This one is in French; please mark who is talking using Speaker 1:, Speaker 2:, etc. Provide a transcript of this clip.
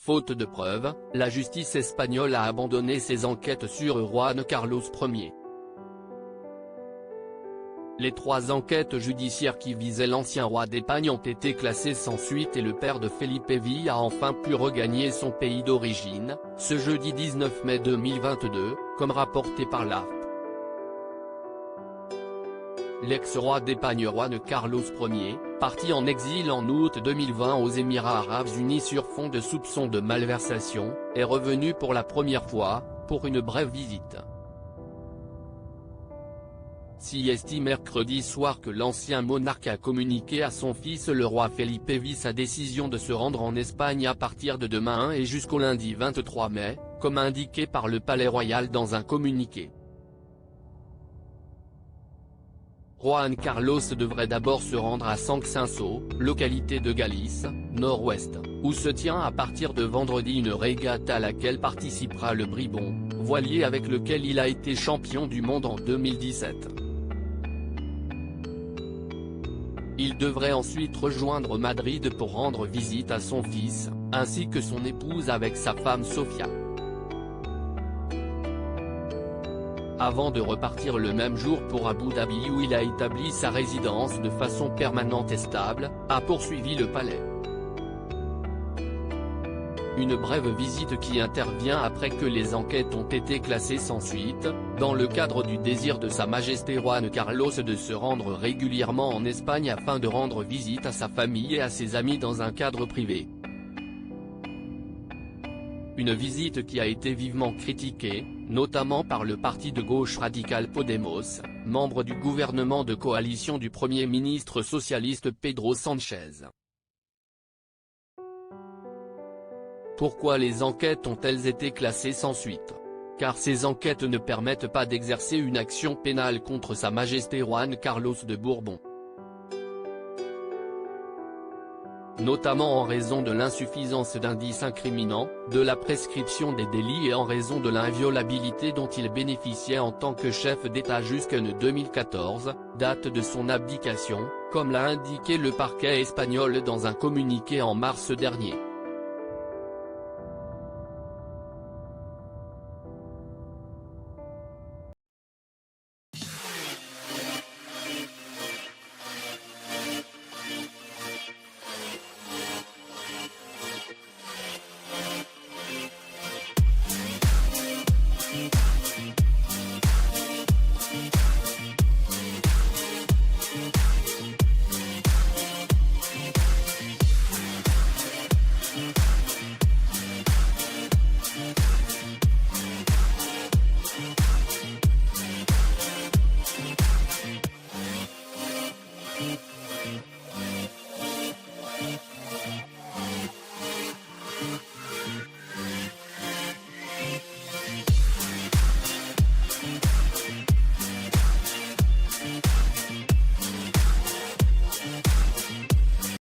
Speaker 1: Faute de preuves, la justice espagnole a abandonné ses enquêtes sur Juan Carlos Ier. Les 3 enquêtes judiciaires qui visaient l'ancien roi d'Espagne ont été classées sans suite et le père de Felipe V a enfin pu regagner son pays d'origine, ce jeudi 19 mai 2022, comme rapporté par l'AFP. L'ex-roi d'Espagne Juan Carlos Ier, parti en exil en août 2020 aux Émirats Arabes Unis sur fond de soupçons de malversation, est revenu pour la première fois, pour une brève visite. CST mercredi soir que l'ancien monarque a communiqué à son fils le roi Felipe V sa décision de se rendre en Espagne à partir de demain et jusqu'au lundi 23 mai, comme indiqué par le Palais Royal dans un communiqué. Juan Carlos devrait d'abord se rendre à Sanxenxo, localité de Galice, nord-ouest, où se tient à partir de vendredi une régate à laquelle participera le Bribon, voilier avec lequel il a été champion du monde en 2017. Il devrait ensuite rejoindre Madrid pour rendre visite à son fils, ainsi que son épouse avec sa femme Sofia. Avant de repartir le même jour pour Abu Dhabi où il a établi sa résidence de façon permanente et stable, a poursuivi le palais. Une brève visite qui intervient après que les enquêtes ont été classées sans suite, dans le cadre du désir de Sa Majesté Juan Carlos de se rendre régulièrement en Espagne afin de rendre visite à sa famille et à ses amis dans un cadre privé. Une visite qui a été vivement critiquée, notamment par le parti de gauche radical Podemos, membre du gouvernement de coalition du Premier ministre socialiste Pedro Sánchez. Pourquoi les enquêtes ont-elles été classées sans suite? Car ces enquêtes ne permettent pas d'exercer une action pénale contre Sa Majesté Juan Carlos de Bourbon. Notamment en raison de l'insuffisance d'indices incriminants, de la prescription des délits et en raison de l'inviolabilité dont il bénéficiait en tant que chef d'État jusqu'en 2014, date de son abdication, comme l'a indiqué le parquet espagnol dans un communiqué en mars dernier.